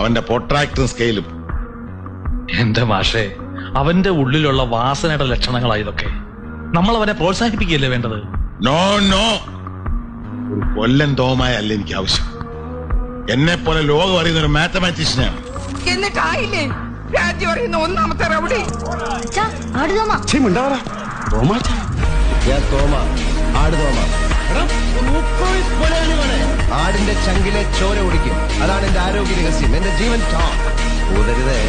അവന്റെ പൊട്രാക്ടറും സ്കെയിലും. എന്റെ മാഷേ, അവന്റെ ഉള്ളിലുള്ള വാസനയുടെ ലക്ഷണങ്ങളാണ് ഇതൊക്കെ. നമ്മൾ അവനെ പ്രോത്സാഹിപ്പിക്കുകയല്ലേ വേണ്ടത്? നോ നോ, ഒരു കൊല്ലൻ തോമായ അല്ല എനിക്ക് ആവശ്യം. എന്നെ പോലെ ലോകം അറിയുന്ന ഒരു മാത്തമാറ്റീഷ്യനാണ്. എന്നിട്ടായില്ലേ രാജ്യം അറിയുന്ന ഒന്നാമത്തെ റൗഡി? ആടിന്റെ ചങ്കിലെ ചോര ഒടിക്കും. അതാണ് എന്റെ ആരോഗ്യ രഹസ്യം, എന്റെ ജീവൻ. കൂതരുതേ.